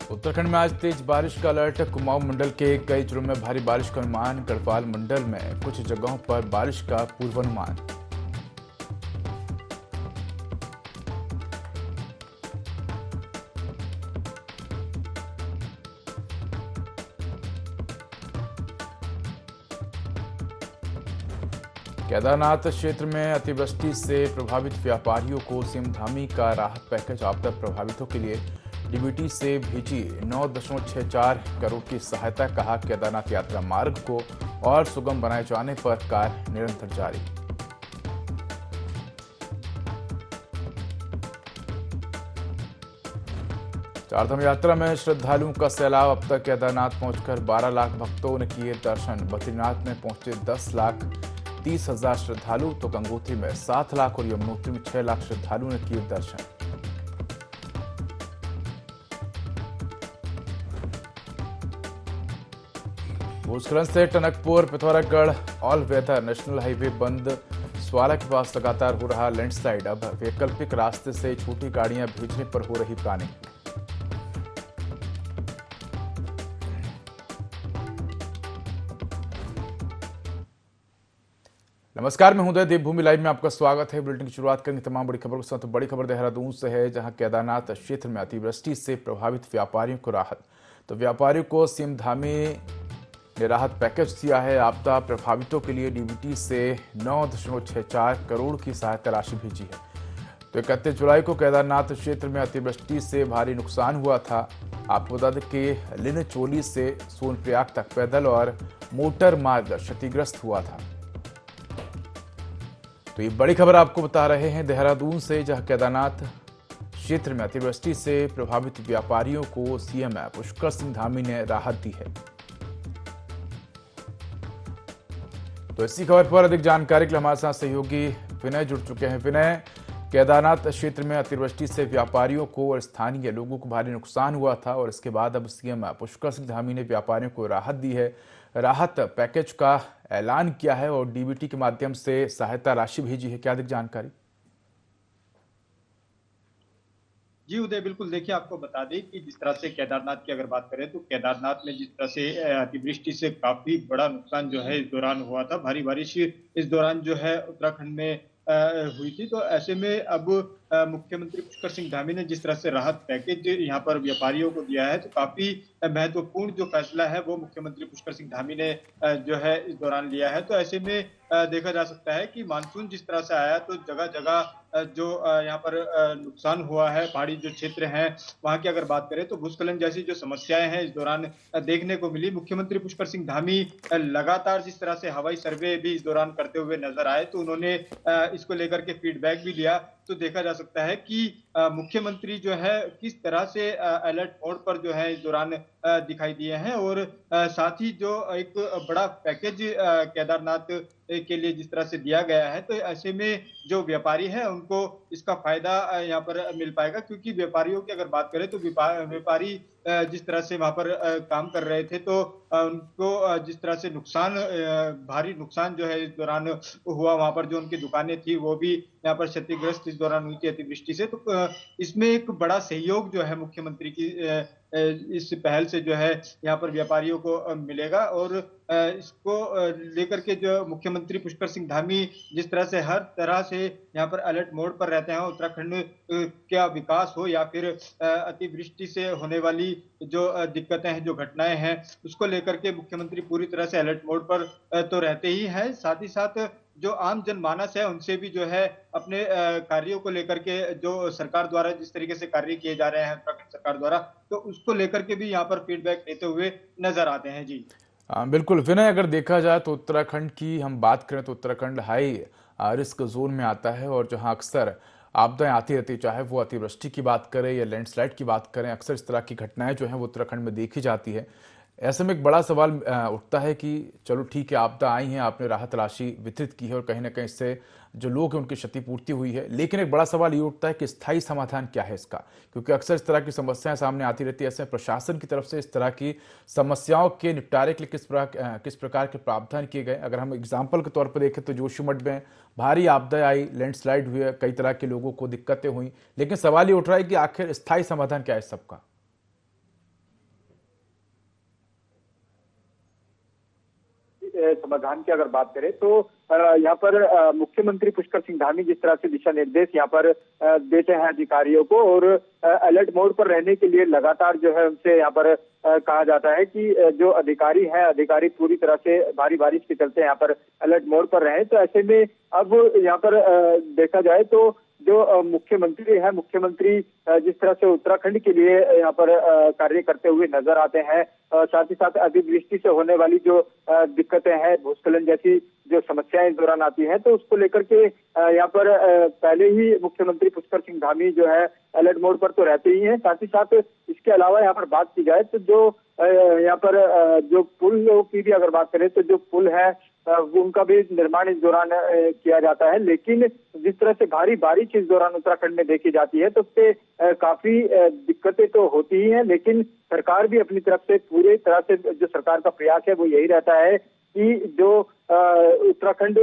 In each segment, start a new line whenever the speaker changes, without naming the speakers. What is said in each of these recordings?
उत्तराखंड में आज तेज बारिश का अलर्ट। कुमाऊं मंडल के कई जिलों में भारी बारिश का अनुमान। गढ़वाल मंडल में कुछ जगहों पर बारिश का पूर्वानुमान। केदारनाथ क्षेत्र में अतिवृष्टि से प्रभावित व्यापारियों को सीएम धामी का राहत पैकेज। आपदा प्रभावितों के लिए डीबीटी से भेजी 9.64 करोड़ की सहायता। कहा, केदारनाथ यात्रा मार्ग को और सुगम बनाए जाने पर कार्य निरंतर जारी। चारधाम यात्रा में श्रद्धालुओं का सैलाब। अब तक केदारनाथ पहुंचकर 12 लाख भक्तों ने किए दर्शन। बद्रीनाथ में पहुंचे 10,30,000 श्रद्धालु, तो गंगोत्री में 7 लाख और यमुनोत्री में 6 लाख श्रद्धालुओं ने किए दर्शन। भूस्खलन से Tanakpur Pithoragarh all weather national highway बंद। स्वाला के पास लगातार हो रहा लैंडस्लाइड। अब वैकल्पिक रास्ते से छोटी गाड़ियां भेजने पर हो रही प्लानिंग। नमस्कार, मैं हूं देवभूमि लाइव में आपका स्वागत है। बुलेटिन की शुरुआत करेंगे तमाम बड़ी खबरों के साथ। बड़ी खबर देहरादून से है, जहां केदारनाथ क्षेत्र में अतिवृष्टि से प्रभावित व्यापारियों को राहत। तो व्यापारियों को सीएम धामी ने राहत पैकेज दिया है। आपदा प्रभावितों के लिए डीबीटी से 9.64 करोड़ की सहायता राशि भेजी है। तो 31 जुलाई को केदारनाथ क्षेत्र में अतिवृष्टि से भारी नुकसान हुआ था। आपको बता दें कि लिनचोली से सोनप्रयाग तक पैदल और मोटर मार्ग क्षतिग्रस्त हुआ था। तो ये बड़ी खबर आपको बता रहे हैं देहरादून से, जहां केदारनाथ क्षेत्र में अतिवृष्टि से प्रभावित व्यापारियों को सीएम पुष्कर सिंह धामी ने राहत दी है। तो इसी खबर पर अधिक जानकारी के लिए हमारे साथ सहयोगी विनय जुड़ चुके हैं। विनय, केदारनाथ क्षेत्र में अतिवृष्टि से व्यापारियों को और स्थानीय लोगों को भारी नुकसान हुआ था, और इसके बाद अब सीएम पुष्कर सिंह धामी ने व्यापारियों को राहत दी है। राहत पैकेज का ऐलान किया है और डीबीटी के माध्यम से सहायता राशि भेजी है। क्या अधिक जानकारी?
जी उदय, बिल्कुल। देखिए, आपको बता दें कि जिस तरह से केदारनाथ की अगर बात करें तो केदारनाथ में जिस तरह से अतिवृष्टि से काफी बड़ा नुकसान जो है इस दौरान हुआ था। भारी बारिश इस दौरान जो है उत्तराखंड में हुई थी। तो ऐसे में अब मुख्यमंत्री पुष्कर सिंह धामी ने जिस तरह से राहत पैकेज यहाँ पर व्यापारियों को दिया है, तो काफी महत्वपूर्ण जो फैसला है वो मुख्यमंत्री पुष्कर सिंह धामी ने जो है इस दौरान लिया है। तो ऐसे में देखा जा सकता है कि मानसून जिस तरह से आया तो जगह जगह जो यहाँ पर नुकसान हुआ है, पहाड़ी जो क्षेत्र हैं वहां की अगर बात करें तो भूस्खलन जैसी जो समस्याएं हैं इस दौरान देखने को मिली। मुख्यमंत्री पुष्कर सिंह धामी लगातार जिस तरह से हवाई सर्वे भी इस दौरान करते हुए नजर आए, तो उन्होंने इसको लेकर के फीडबैक भी लिया। तो देखा जा सकता है कि मुख्यमंत्री जो है किस तरह से अलर्ट मोड पर जो है इस दौरान दिखाई दिए हैं, और साथ ही जो एक बड़ा पैकेज केदारनाथ के लिए जिस तरह से दिया गया है, तो ऐसे में जो व्यापारी है उनको इसका फायदा यहाँ पर मिल पाएगा। क्योंकि व्यापारियों की अगर बात करें तो व्यापारी जिस तरह से वहां पर काम कर रहे थे, तो उनको जिस तरह से भारी नुकसान जो है इस दौरान हुआ, वहां पर जो उनकी दुकानें थी वो भी यहाँ पर क्षतिग्रस्त इस दौरान हुई थी अतिवृष्टि से। तो इसमें एक बड़ा सहयोग जो है मुख्यमंत्री की इस पहल से जो है यहाँ पर व्यापारियों को मिलेगा। और इसको लेकर के जो मुख्यमंत्री पुष्कर सिंह धामी जिस तरह से हर तरह से यहाँ पर अलर्ट मोड पर रहते हैं, उत्तराखंड का विकास हो या फिर अतिवृष्टि से होने वाली जो दिक्कतें हैं, जो घटनाएं हैं, उसको लेकर के मुख्यमंत्री पूरी तरह से अलर्ट मोड पर तो रहते ही हैं। साथ ही साथ जो आम जनमानस है उनसे भी जो है अपने कार्यों को लेकर के जो सरकार द्वारा जिस तरीके से कार्य किए जा रहे हैं उत्तराखंड सरकार द्वारा, तो उसको लेकर के भी यहाँ पर फीडबैक देते हुए नजर आते हैं। जी
बिल्कुल विनय, अगर देखा जाए तो उत्तराखंड की हम बात करें तो उत्तराखंड हाई रिस्क जोन में आता है, और जहां अक्सर आपदाएं आती रहती, चाहे वो अतिवृष्टि की बात करें या लैंडस्लाइड की बात करें, अक्सर इस तरह की घटनाएं जो हैं वो उत्तराखंड में देखी जाती है। ऐसे में एक बड़ा सवाल उठता है कि चलो ठीक है, आपदा आई है, आपने राहत राशि वितरित की है और कहीं ना कहीं इससे जो लोग हैं उनकी क्षतिपूर्ति हुई है, लेकिन एक बड़ा सवाल ये उठता है कि स्थायी समाधान क्या है इसका, क्योंकि अक्सर इस तरह की समस्याएं सामने आती रहती है। ऐसे प्रशासन की तरफ से इस तरह की समस्याओं के निपटारे के लिए किस प्रकार के प्रावधान किए गए? अगर हम एग्जाम्पल के तौर पर देखें तो जोशीमठ में भारी आपदा आई, लैंडस्लाइड हुए, कई तरह के लोगों को दिक्कतें हुई, लेकिन सवाल ये उठ रहा है कि आखिर स्थायी समाधान क्या है इस सबका?
समाधान की अगर बात करें तो यहाँ पर मुख्यमंत्री पुष्कर सिंह धामी जिस तरह से दिशा निर्देश यहाँ पर देते हैं अधिकारियों को, और अलर्ट मोड पर रहने के लिए लगातार जो है उनसे यहाँ पर कहा जाता है कि जो अधिकारी पूरी तरह से भारी बारिश के चलते यहाँ पर अलर्ट मोड पर रहे। तो ऐसे में अब यहाँ पर देखा जाए तो जो मुख्यमंत्री जिस तरह से उत्तराखंड के लिए यहाँ पर कार्य करते हुए नजर आते हैं, साथ ही साथ अतिवृष्टि से होने वाली जो दिक्कतें हैं, भूस्खलन जैसी जो समस्याएं इस दौरान आती हैं, तो उसको लेकर के यहाँ पर पहले ही मुख्यमंत्री पुष्कर सिंह धामी जो है अलर्ट मोड पर तो रहते ही हैं। साथ ही साथ इसके अलावा यहाँ पर बात की जाए तो जो यहाँ पर जो पुल की भी अगर बात करें तो जो पुल है उनका भी निर्माण इस दौरान किया जाता है। लेकिन जिस तरह से भारी बारिश इस दौरान उत्तराखंड में देखी जाती है तो उससे काफी दिक्कतें तो होती ही हैं, लेकिन सरकार भी अपनी तरफ से पूरी तरह से जो सरकार का प्रयास है वो यही रहता है कि जो उत्तराखंड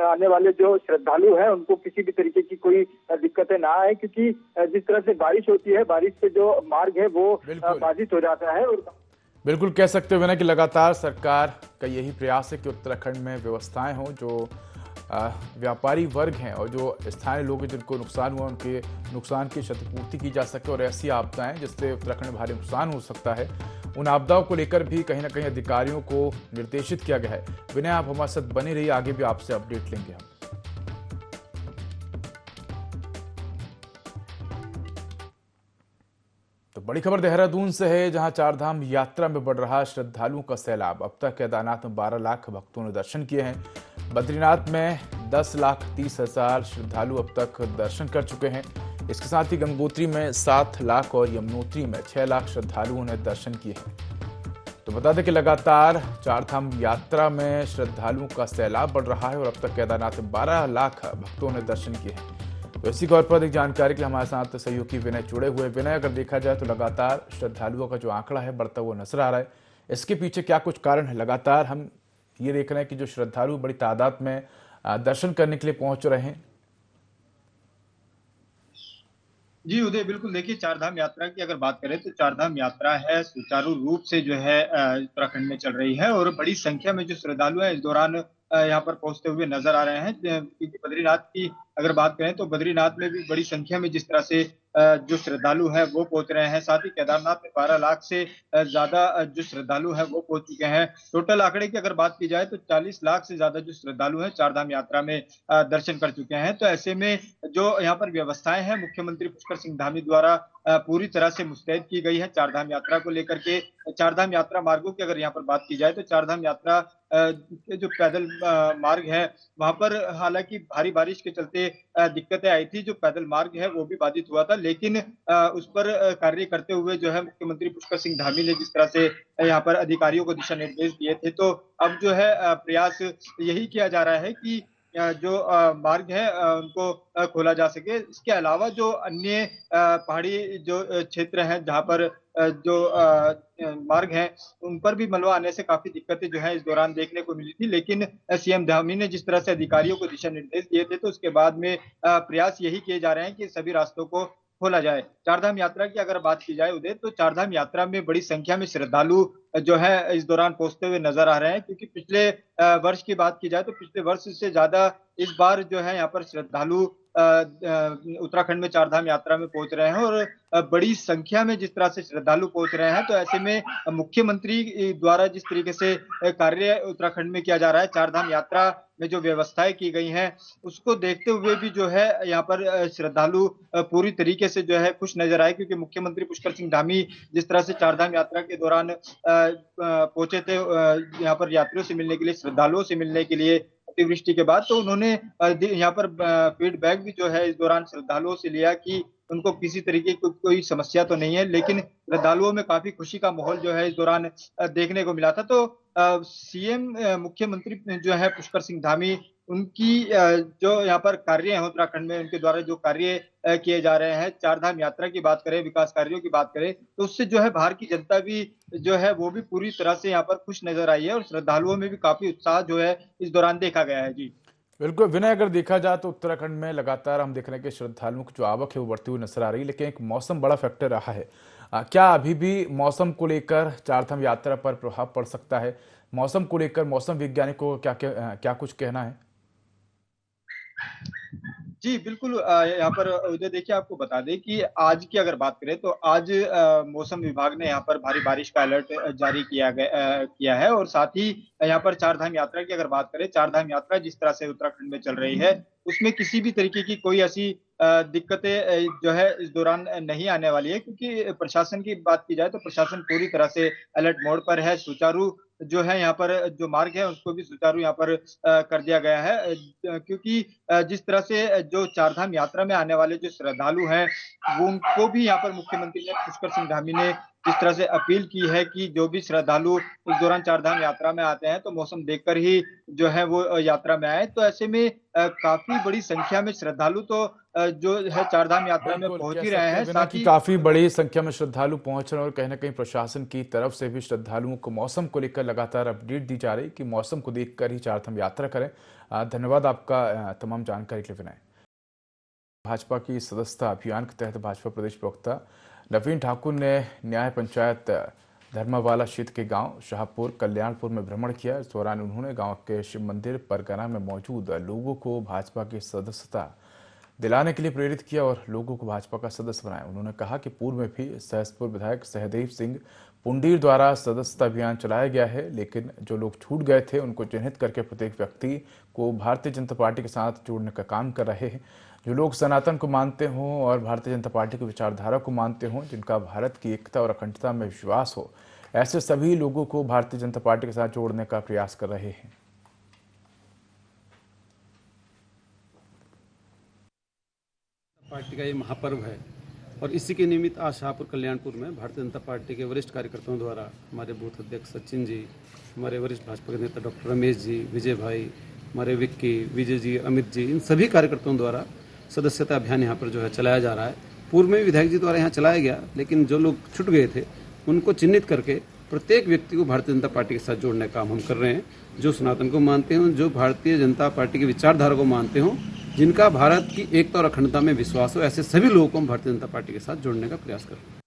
आने वाले जो श्रद्धालु हैं उनको किसी भी तरीके की कोई दिक्कतें ना आए, क्योंकि जिस तरह से बारिश होती है, बारिश से जो मार्ग है वो बाधित हो जाता है। और
बिल्कुल कह सकते हो ना कि लगातार सरकार का यही प्रयास है कि उत्तराखंड में व्यवस्थाएं हों, जो व्यापारी वर्ग हैं और जो स्थानीय लोग हैं जिनको नुकसान हुआ उनके नुकसान की क्षतिपूर्ति की जा सके, और ऐसी आपदाएं जिससे उत्तराखंड में भारी नुकसान हो सकता है उन आपदाओं को लेकर भी कहीं ना कहीं अधिकारियों को निर्देशित किया गया है। विनय, आप हमारे साथ बने रहिए, आगे भी आपसे अपडेट लेंगे हम। तो बड़ी खबर देहरादून से है, जहां चारधाम यात्रा में बढ़ रहा श्रद्धालुओं का सैलाब। अब तक केदारनाथ में 12 लाख भक्तों ने दर्शन किए हैं। बद्रीनाथ में 10,30,000 श्रद्धालु अब तक दर्शन कर चुके हैं। इसके साथ ही गंगोत्री में 7 लाख और यमुनोत्री में 6 लाख श्रद्धालुओं ने दर्शन किए हैं। तो बता दें कि लगातार चारधाम यात्रा में श्रद्धालुओं का सैलाब बढ़ रहा है और अब तक केदारनाथ में 12 लाख भक्तों ने दर्शन किए हैं। तो इसी तौर पर अधिक जानकारी के लिए हमारे साथ सहयोगी विनय जुड़े हुए। विनय, अगर देखा जाए तो लगातार श्रद्धालुओं का जो आंकड़ा है बढ़ता हुआ नजर आ रहा है, इसके पीछे क्या कुछ कारण है? लगातार हम ये देख रहे हैं कि जो श्रद्धालु बड़ी तादाद में दर्शन करने के लिए पहुंच रहे हैं।
जी उदय, बिल्कुल देखिए, चारधाम यात्रा की अगर बात करें तो चारधाम यात्रा है सुचारू रूप से जो है उत्तराखंड में चल रही है, और बड़ी संख्या में जो श्रद्धालु हैं इस दौरान यहाँ पर पहुंचते हुए नजर आ रहे हैं। क्योंकि बद्रीनाथ की अगर बात करें तो बद्रीनाथ में भी बड़ी संख्या में जिस तरह से जो श्रद्धालु हैं वो पहुंच रहे हैं। साथ ही केदारनाथ में 12 लाख से ज्यादा जो श्रद्धालु हैं वो पहुंच चुके हैं। टोटल आंकड़े की अगर बात की जाए तो 40 लाख से ज्यादा जो श्रद्धालु हैं चारधाम यात्रा में दर्शन कर चुके हैं। तो ऐसे में जो यहाँ पर व्यवस्थाएं हैं मुख्यमंत्री पुष्कर सिंह धामी द्वारा पूरी तरह से मुस्तैद की गई है चारधाम यात्रा को लेकर के। चारधाम यात्रा मार्गों की अगर यहाँ पर बात की जाए तो चारधाम यात्रा के जो पैदल मार्ग है वहां पर हालांकि भारी बारिश के चलते दिक्कतें आई थी। जो पैदल मार्ग है वो भी बाधित हुआ था, लेकिन उस पर कार्य करते हुए जो है मुख्यमंत्री पुष्कर सिंह धामी ने जिस तरह से यहाँ पर अधिकारियों को दिशा निर्देश दिए थे, तो अब जो है प्रयास यही किया जा रहा है कि जो मार्ग है उनको खोला जा सके। इसके अलावा जो अन्य पहाड़ी जो क्षेत्र हैं जहाँ पर जो मार्ग हैं उन पर भी मलबा आने से काफी दिक्कतें जो है इस दौरान देखने को मिली थी, लेकिन सीएम धामी ने जिस तरह से अधिकारियों को दिशा निर्देश दिए थे तो उसके बाद में प्रयास यही किए जा रहे हैं कि सभी रास्तों को खोला जाए। चारधाम यात्रा की अगर बात की जाए उदय, तो चारधाम यात्रा में बड़ी संख्या में श्रद्धालु जो है इस दौरान पहुंचते हुए नजर आ रहे हैं, क्योंकि पिछले वर्ष की बात की जाए तो पिछले वर्ष से ज्यादा इस बार जो है यहाँ पर श्रद्धालु उत्तराखंड में चारधाम यात्रा में पहुंच रहे हैं और बड़ी संख्या में जिस तरह से श्रद्धालु पहुंच रहे हैं। तो ऐसे में मुख्यमंत्री द्वारा जिस तरीके से कार्य उत्तराखंड में किया जा रहा है, चारधाम यात्रा में जो व्यवस्थाएं की गई हैं उसको देखते हुए भी जो है यहाँ पर श्रद्धालु पूरी तरीके से जो है खुश नजर आए, क्योंकि मुख्यमंत्री पुष्कर सिंह धामी जिस तरह से चारधाम यात्रा के दौरान पहुंचे थे यहाँ पर यात्रियों से मिलने के लिए, श्रद्धालुओं से मिलने के लिए अतिवृष्टि के बाद, तो उन्होंने यहाँ पर फीडबैक भी जो है इस दौरान श्रद्धालुओं से लिया कि उनको किसी तरीके की कोई समस्या तो नहीं है, लेकिन श्रद्धालुओं में काफी खुशी का माहौल जो है इस दौरान देखने को मिला था। तो सीएम मुख्यमंत्री जो है पुष्कर सिंह धामी, उनकी जो यहाँ पर कार्य है उत्तराखंड में, उनके द्वारा जो कार्य किए जा रहे हैं, चारधाम यात्रा की बात करें, विकास कार्यों की बात करें, तो उससे जो है बाहर की जनता भी जो है वो भी पूरी तरह से यहाँ पर खुश नजर आई है और श्रद्धालुओं में भी काफी उत्साह जो है इस दौरान देखा गया है। जी
बिल्कुल विनय, अगर देखा जाए तो उत्तराखंड में लगातार हम देख रहे हैं कि श्रद्धालुओं की जो आवक है वो बढ़ती हुई नजर आ रही है, लेकिन एक मौसम बड़ा फैक्टर रहा है। क्या अभी भी मौसम को लेकर चारधाम यात्रा पर प्रभाव पड़ सकता है? मौसम को लेकर मौसम वैज्ञानिकों को क्या कुछ कहना है?
जी, बिल्कुल यहाँ पर उदय देखिए आपको बता दें कि आज की अगर बात करें तो आज मौसम विभाग ने यहाँ पर भारी बारिश का अलर्ट जारी किया है और साथ ही यहाँ पर चारधाम यात्रा की अगर बात करें, चारधाम यात्रा जिस तरह से उत्तराखंड में चल रही है, उसमें किसी भी तरीके की कोई ऐसी दिक्कतें जो है इस दौरान नहीं आने वाली है क्योंकि प्रशासन की बात की जाए तो प्रशासन पूरी तरह से अलर्ट मोड पर है, सुचारू जो है यहाँ पर जो मार्ग है उसको भी सुचारू यहाँ पर कर दिया गया है क्योंकि जिस तरह से जो चारधाम यात्रा में आने वाले जो श्रद्धालु हैं वो उनको भी यहाँ पर मुख्यमंत्री ने पुष्कर सिंह धामी ने जिस तरह से अपील की है कि जो भी श्रद्धालु इस दौरान चारधाम यात्रा में आते हैं तो मौसम देखकर ही जो है वो यात्रा में आए। तो ऐसे में काफी बड़ी संख्या में श्रद्धालु तो जो है चारधाम यात्रा में
बिल्कुल
पहुंच
कह
ही रहे
सकते हैं
हैं,
बिना
साथ
कि
ही
काफी बड़ी संख्या में श्रद्धालु पहुंच रहे हैं और कहीं ना कहीं प्रशासन की तरफ से भी श्रद्धालुओं को मौसम को लेकर लगातार अपडेट दी जा रही कि मौसम को देखकर ही चारधाम यात्रा करें। धन्यवाद आपका तमाम जानकारी के लिए विनय। भाजपा की सदस्यता अभियान के तहत भाजपा प्रदेश प्रवक्ता नवीन ठाकुर ने न्याय पंचायत धर्मावाला क्षेत्र के गांव शाहपुर कल्याणपुर में भ्रमण किया। इस दौरान उन्होंने गांव के शिव मंदिर परगना में मौजूद लोगों को भाजपा की सदस्यता दिलाने के लिए प्रेरित किया और लोगों को भाजपा का सदस्य बनाया। उन्होंने कहा कि पूर्व में भी सहसपुर विधायक सहदेव सिंह पुंडीर द्वारा सदस्यता अभियान चलाया गया है, लेकिन जो लोग छूट गए थे उनको चिन्हित करके प्रत्येक व्यक्ति को भारतीय जनता पार्टी के साथ जोड़ने का काम कर रहे हैं। जो लोग सनातन को मानते हों और भारतीय जनता पार्टी की विचारधारा को मानते हों, जिनका भारत की एकता और अखंडता में विश्वास हो, ऐसे सभी लोगों को भारतीय जनता पार्टी के साथ जोड़ने का प्रयास कर रहे हैं।
पार्टी का ये महापर्व है और इसी के निमित्त आज शाहपुर कल्याणपुर में भारतीय जनता पार्टी के वरिष्ठ कार्यकर्ताओं द्वारा हमारे बूथ अध्यक्ष सचिन जी, हमारे वरिष्ठ भाजपा के नेता डॉक्टर रमेश जी, विजय भाई, हमारे विक्की, विजय जी, अमित जी, इन सभी कार्यकर्ताओं द्वारा सदस्यता अभियान यहाँ पर जो है चलाया जा रहा है। पूर्व में विधायक जी द्वारा यहाँ चलाया गया, लेकिन जो लोग छूट गए थे उनको चिन्हित करके प्रत्येक व्यक्ति को भारतीय जनता पार्टी के साथ जोड़ने का काम हम कर रहे हैं। जो सनातन को मानते हों, जो भारतीय जनता पार्टी की विचारधारा को मानते हों, जिनका भारत की एकता और अखंडता में विश्वास हो, ऐसे सभी लोगों को हम भारतीय जनता पार्टी के साथ जोड़ने का प्रयास कर रहे हैं।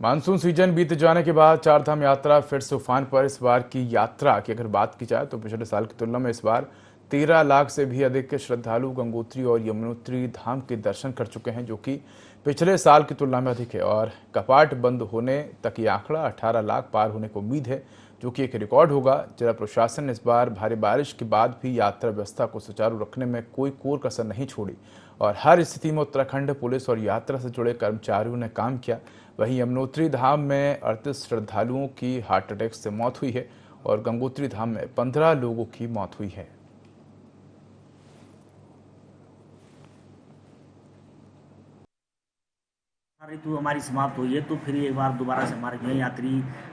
मानसून सीजन बीत जाने के बाद चारधाम यात्रा फिर से उफान पर। इस बार की यात्रा की अगर बात की जाए तो पिछले साल की तुलना में इस बार 13 लाख से भी अधिक श्रद्धालु गंगोत्री और यमुनोत्री धाम के दर्शन कर चुके हैं, जो कि पिछले साल की तुलना में अधिक है। और कपाट बंद होने तक ये आंकड़ा 18 लाख पार होने की उम्मीद है, जो कि एक रिकॉर्ड होगा। जिला प्रशासन ने इस बार भारी बारिश के बाद भी यात्रा व्यवस्था को सुचारू रखने में कोई कोर कसर नहीं छोड़ी और हर स्थिति में उत्तराखंड पुलिस और यात्रा से जुड़े कर्मचारियों ने काम किया। वहीं यमुनोत्री धाम में 38 श्रद्धालुओं की हार्ट अटैक से मौत हुई है और गंगोत्री धाम में 15 लोगों की मौत हुई है।
ऋतु हमारी समाप्त हुई है तो फिर एक बार दोबारा से हमारे जो है यात्री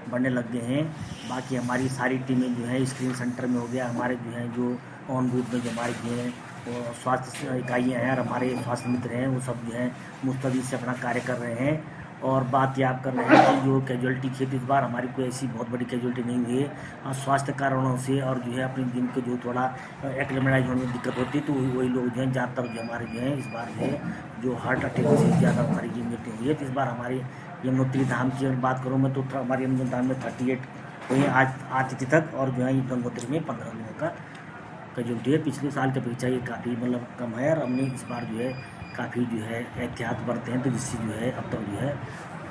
बढ़ने लग गए हैं। बाकी हमारी सारी टीमें जो है स्क्रीन सेंटर में हो गया, हमारे जो है जो ऑन बूथ में जो हमारे जो है वो स्वास्थ्य इकाइयाँ हैं और हमारे स्वास्थ्य मित्र हैं, वो सब जो है मुस्तैदी से अपना कार्य कर रहे हैं। और बात याद कर रहे हैं कि जो कैजुअलिटी थी इस बार हमारी कोई ऐसी बहुत बड़ी कैजुअलिटी नहीं हुई है। स्वास्थ्य कारणों से और जो है अपने दिन को जो थोड़ा एक्लेमेटाइज होने में दिक्कत होती तो वही लोग जो है ज़्यादातर जो हमारे जो है इस बार जो है जो हार्ट अटैक से ज़्यादा हमारी जो मृत्यु हुई है। तो इस बार हमारी यमुनोत्री धाम की अगर बात करूँ मैं तो हमारी यमुनोत्री धाम में 38 हुई हैं आज तिथि तक और जो है गंगोत्री में 15 लोगों का कैजुअलिटी है। पिछले साल की अपेक्षा ये काफ़ी मतलब कम है और हमने इस बार जो है काफ़ी जो है एहतियात बरते हैं, तो जिससे जो है अब तक जो है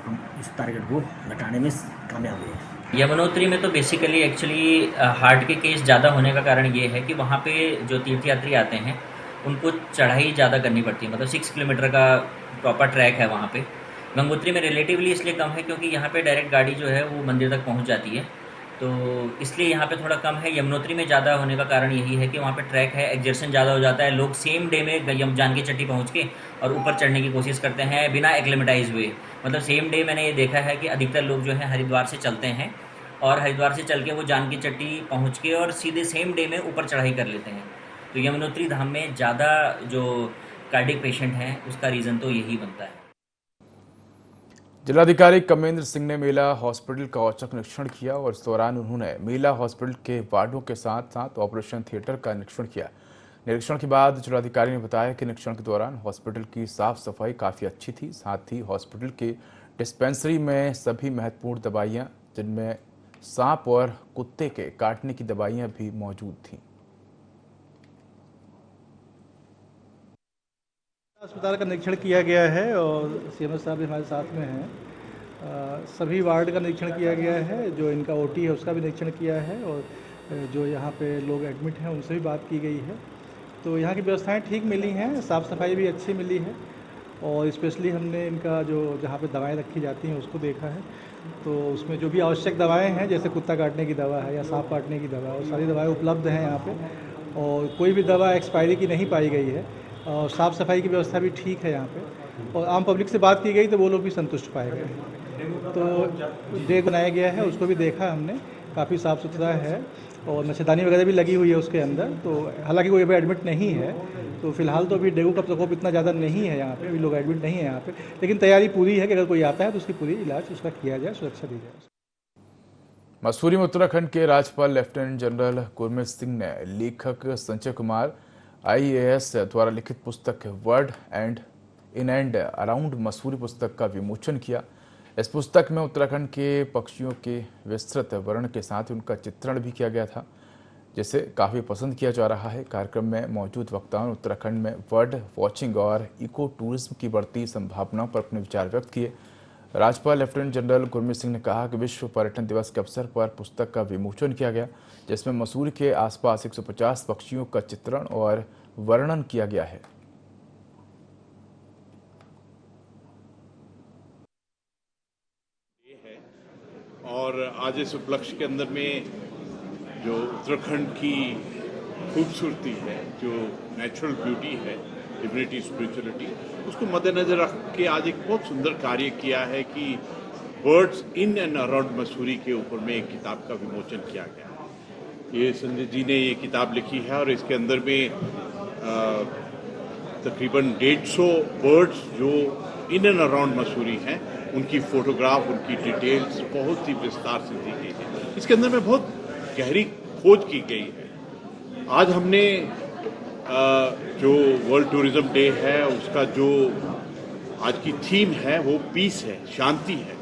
हम इस टारगेट को घटाने में कामयाब हुए हैं।
यमुनोत्री में तो बेसिकली एक्चुअली हार्ट के केस ज़्यादा होने का कारण ये है कि वहाँ पे जो तीर्थयात्री आते हैं उनको चढ़ाई ज़्यादा करनी पड़ती है, मतलब 6 किलोमीटर का प्रॉपर ट्रैक है वहाँ पे। गंगोत्री में रिलेटिवली इसलिए कम है क्योंकि यहाँ पे डायरेक्ट गाड़ी जो है वो मंदिर तक पहुँच जाती है, तो इसलिए यहाँ पे थोड़ा कम है। यमुनोत्री में ज़्यादा होने का कारण यही है कि वहाँ पे ट्रैक है, एक्जर्शन ज़्यादा हो जाता है। लोग सेम डे में जानकी चट्टी पहुँच के और ऊपर चढ़ने की कोशिश करते हैं बिना एक्लेमेटाइज हुए। मतलब सेम डे मैंने ये देखा है कि अधिकतर लोग जो है हरिद्वार से चलते हैं और हरिद्वार से चल के वो जानकी चट्टी पहुँच के और सीधे सेम डे में ऊपर चढ़ाई कर लेते हैं। तो यमुनोत्री धाम में ज़्यादा जो कार्डिक पेशेंट हैं उसका रीज़न तो यही बनता है।
जिलाधिकारी कमेंद्र सिंह ने मेला हॉस्पिटल का औचक निरीक्षण किया और इस दौरान उन्होंने मेला हॉस्पिटल के वार्डों के साथ साथ ऑपरेशन थिएटर का निरीक्षण किया। निरीक्षण के बाद जिलाधिकारी ने बताया कि निरीक्षण के दौरान हॉस्पिटल की साफ सफाई काफ़ी अच्छी थी। साथ ही हॉस्पिटल के डिस्पेंसरी में सभी महत्वपूर्ण दवाइयां, जिनमें सांप और कुत्ते के काटने की दवाइयां भी मौजूद थीं।
अस्पताल का निरीक्षण किया गया है और सीएमएस साहब भी हमारे साथ में हैं। सभी वार्ड का निरीक्षण किया गया है, जो इनका ओटी है उसका भी निरीक्षण किया है और जो यहाँ पे लोग एडमिट हैं उनसे भी बात की गई है। तो यहाँ की व्यवस्थाएं ठीक मिली हैं, साफ़ सफाई भी अच्छी मिली है और स्पेशली हमने इनका जो जहाँ पे दवाएं रखी जाती हैं उसको देखा है। तो उसमें जो भी आवश्यक दवाएं हैं, जैसे कुत्ता काटने की दवा है या सांप काटने की दवा, वो सारी दवाएं उपलब्ध हैं यहाँ पे और कोई भी दवा एक्सपायरी की नहीं पाई गई है और साफ़ सफाई की व्यवस्था भी ठीक है यहाँ पे। और आम पब्लिक से बात की गई तो वो लोग भी संतुष्ट पाए गए। तो डेग बनाया गया है, उसको भी देखा हमने, काफ़ी साफ़ सुथरा है और मच्छरदानी वगैरह भी लगी हुई है उसके अंदर। तो हालांकि कोई अभी एडमिट नहीं है, तो फिलहाल तो अभी डेंगू का प्रकोप इतना ज़्यादा नहीं है यहाँ पे, अभी लोग एडमिट नहीं है यहाँ पे, लेकिन तैयारी पूरी है कि अगर कोई आता है तो उसकी पूरी इलाज उसका किया जाए, सुरक्षा दी जाए।
मसूरी में उत्तराखंड के राज्यपाल लेफ्टिनेंट जनरल गुरमीत सिंह ने लेखक संजय कुमार IAS द्वारा लिखित पुस्तक word and in and around Mussoorie पुस्तक का विमोचन किया। इस पुस्तक में उत्तराखंड के पक्षियों के विस्तृत वर्णन के साथ उनका चित्रण भी किया गया था, जिसे काफ़ी पसंद किया जा रहा है। कार्यक्रम में मौजूद वक्ताओं ने उत्तराखंड में बर्ड वॉचिंग और इको टूरिज्म की बढ़ती संभावनाओं पर अपने विचार व्यक्त किए। राज्यपाल लेफ्टिनेंट जनरल गुरमीत सिंह ने कहा कि विश्व पर्यटन दिवस के अवसर पर पुस्तक का विमोचन किया गया, जिसमें मसूरी के आसपास 150 पक्षियों का चित्रण और वर्णन किया गया है।
और आज इस उपलक्ष्य के अंदर में जो उत्तराखंड की खूबसूरती है, जो नेचुरल ब्यूटी है, डिविनिटी, स्पिरिचुअलिटी, उसको मद्देनजर रख के आज एक बहुत सुंदर कार्य किया है कि birds in and around Mussoorie के ऊपर में एक किताब का विमोचन किया गया है। ये संजय जी ने ये किताब लिखी है और इसके अंदर में तकरीबन 150 बर्ड्स जो इन एंड अराउंड मसूरी हैं, उनकी फोटोग्राफ, उनकी डिटेल्स बहुत ही विस्तार से दी गई है। इसके अंदर में बहुत गहरी खोज की गई है। आज हमने जो वर्ल्ड टूरिज्म डे है उसका जो आज की थीम है वो पीस है, शांति है।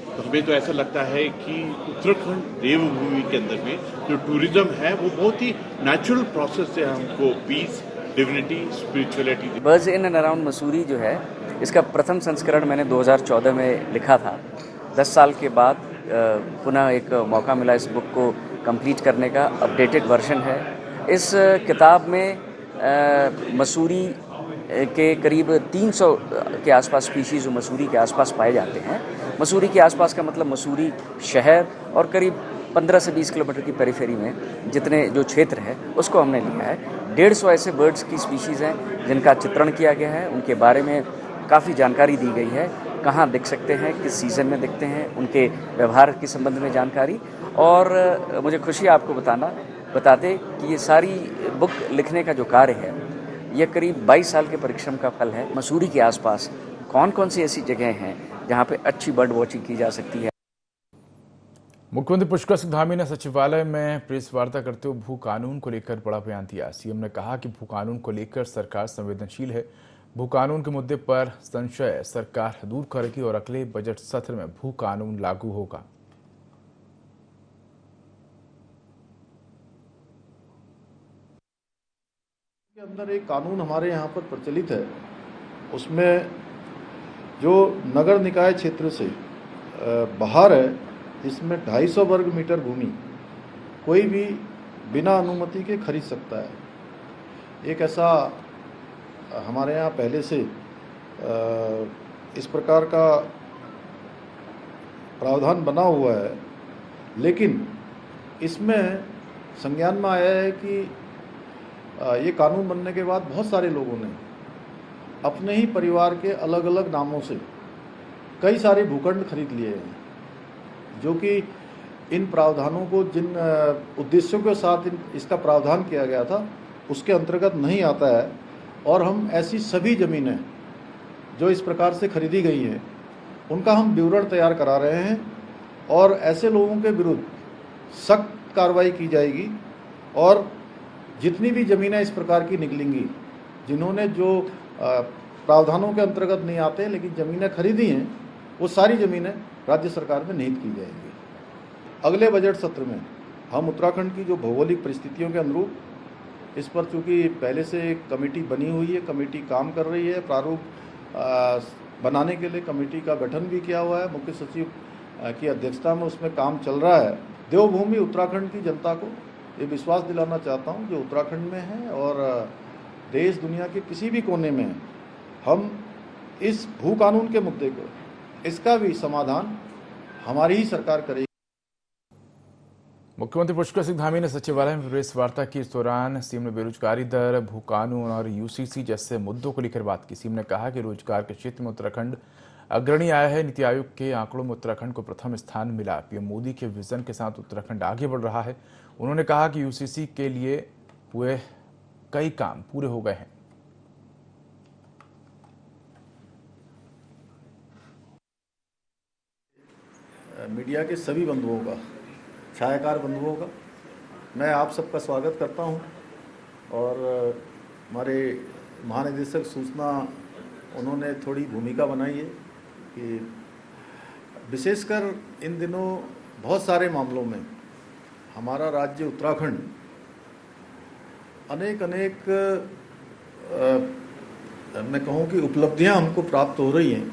तो हमें तो ऐसा लगता है कि उत्तराखंड देवभूमि के अंदर में जो टूरिज्म है वो बहुत ही नेचुरल प्रोसेस से हमको peace, divinity, spirituality.
Birds in and around Mussoorie जो है, इसका प्रथम संस्करण मैंने 2014 में लिखा था। 10 साल के बाद पुनः एक मौका मिला इस बुक को कंप्लीट करने का। अपडेटेड वर्जन है। इस किताब में मसूरी के करीब 300 के आसपास स्पीशीज़ मसूरी के आसपास पाए जाते हैं। मसूरी के आसपास का मतलब मसूरी शहर और करीब 15 से 20 किलोमीटर की पेरिफेरी में जितने जो क्षेत्र है उसको हमने लिया है। 150 ऐसे बर्ड्स की स्पीशीज़ हैं जिनका चित्रण किया गया है, उनके बारे में काफ़ी जानकारी दी गई है, कहाँ दिख सकते हैं, किस सीज़न में दिखते हैं, उनके व्यवहार के संबंध में जानकारी। और मुझे खुशी है आपको बताते कि ये सारी बुक लिखने का जो कार्य है ये करीब 22 साल के परिश्रम का फल है। मसूरी के आसपास कौन कौन सी ऐसी जगह हैं जहाँ पे अच्छी बर्ड वॉचिंग की जा सकती है।
मुख्यमंत्री पुष्कर सिंह धामी ने सचिवालय में प्रेस वार्ता करते हुए भू कानून को लेकर बड़ा बयान दिया। सीएम ने कहा कि भू कानून को लेकर सरकार संवेदनशील है। भू कानून के मुद्दे पर संशय सरकार दूर करेगी और अगले बजट सत्र में भू कानून लागू होगा।
के अंदर एक कानून हमारे यहाँ पर प्रचलित है, उसमें जो नगर निकाय क्षेत्र से बाहर है, इसमें 250 वर्ग मीटर भूमि कोई भी बिना अनुमति के खरीद सकता है। एक ऐसा हमारे यहाँ पहले से इस प्रकार का प्रावधान बना हुआ है, लेकिन इसमें संज्ञान में आया है कि ये कानून बनने के बाद बहुत सारे लोगों ने अपने ही परिवार के अलग अलग नामों से कई सारे भूखंड खरीद लिए हैं, जो कि इन प्रावधानों को, जिन उद्देश्यों के साथ इसका प्रावधान किया गया था उसके अंतर्गत नहीं आता है। और हम ऐसी सभी ज़मीनें जो इस प्रकार से खरीदी गई हैं उनका हम विवरण तैयार करा रहे हैं और ऐसे लोगों के विरुद्ध सख्त कार्रवाई की जाएगी। और जितनी भी ज़मीनें इस प्रकार की निकलेंगी, जिन्होंने जो प्रावधानों के अंतर्गत नहीं आते लेकिन ज़मीनें खरीदी हैं, वो सारी ज़मीनें राज्य सरकार में निहित की जाएंगी। अगले बजट सत्र में हम उत्तराखंड की जो भौगोलिक परिस्थितियों के अनुरूप, इस पर चूँकि पहले से एक कमेटी बनी हुई है, कमेटी काम कर रही है, प्रारूप बनाने के लिए कमेटी का गठन भी किया हुआ है, मुख्य सचिव की अध्यक्षता में उसमें काम चल रहा है। देवभूमि उत्तराखंड की जनता को ये विश्वास दिलाना चाहता हूँ जो उत्तराखंड में है और देश दुनिया के किसी भी कोने में है, हम इस भू कानून के मुद्दे को, इसका भी समाधान हमारी ही सरकार करेगी।
मुख्यमंत्री पुष्कर सिंह धामी ने सचिवालय में प्रेस वार्ता की। इस दौरान सीएम ने बेरोजगारी दर, भू कानून और यूसीसी जैसे मुद्दों को लेकर बात की। सीएम ने कहा कि रोजगार के क्षेत्र में उत्तराखंड अग्रणी आया है। नीति आयोग के आंकड़ों में उत्तराखंड को प्रथम स्थान मिला। पीएम मोदी के विजन के साथ उत्तराखंड आगे बढ़ रहा है। उन्होंने कहा कि यूसीसी के लिए हुए कई काम पूरे हो गए हैं।
मीडिया के सभी बंधुओं का, छायाकार बंधुओं का मैं आप सबका स्वागत करता हूं और हमारे महानिदेशक सूचना, उन्होंने थोड़ी भूमिका बनाई है कि विशेषकर इन दिनों बहुत सारे मामलों में हमारा राज्य उत्तराखंड अनेक मैं कहूँ कि उपलब्धियां हमको प्राप्त हो रही हैं।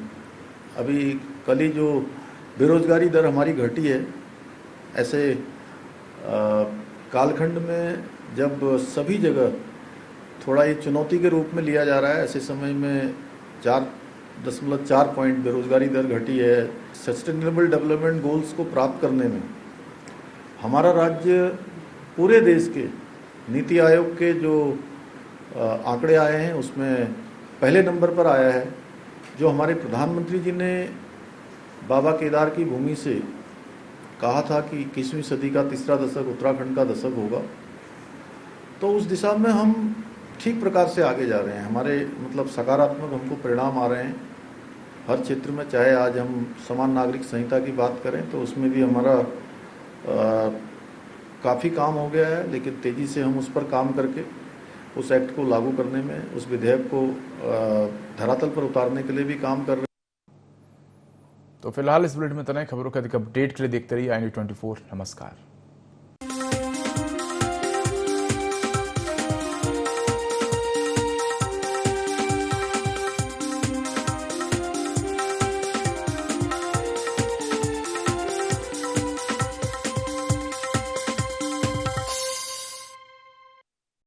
अभी कल ही जो बेरोजगारी दर हमारी घटी है, ऐसे कालखंड में जब सभी जगह थोड़ा ये चुनौती के रूप में लिया जा रहा है, ऐसे समय में 4.4 पॉइंट बेरोजगारी दर घटी है। सस्टेनेबल डेवलपमेंट गोल्स को प्राप्त करने में हमारा राज्य पूरे देश के नीति आयोग के जो आंकड़े आए हैं उसमें पहले नंबर पर आया है। जो हमारे प्रधानमंत्री जी ने बाबा केदार की भूमि से कहा था कि 21वीं सदी का तीसरा दशक उत्तराखंड का दशक होगा, तो उस दिशा में हम ठीक प्रकार से आगे जा रहे हैं। हमारे मतलब सकारात्मक हमको परिणाम आ रहे हैं हर क्षेत्र में। चाहे आज हम समान नागरिक संहिता की बात करें तो उसमें भी हमारा काफ़ी काम हो गया है, लेकिन तेज़ी से हम उस पर काम करके उस एक्ट को लागू करने में, उस विधेयक को धरातल पर उतारने के लिए भी काम कर रहे हैं।
तो फिलहाल इस बुलेटिन में इतना ही। खबरों के अधिक अपडेट के लिए देखते रहिए i24। नमस्कार।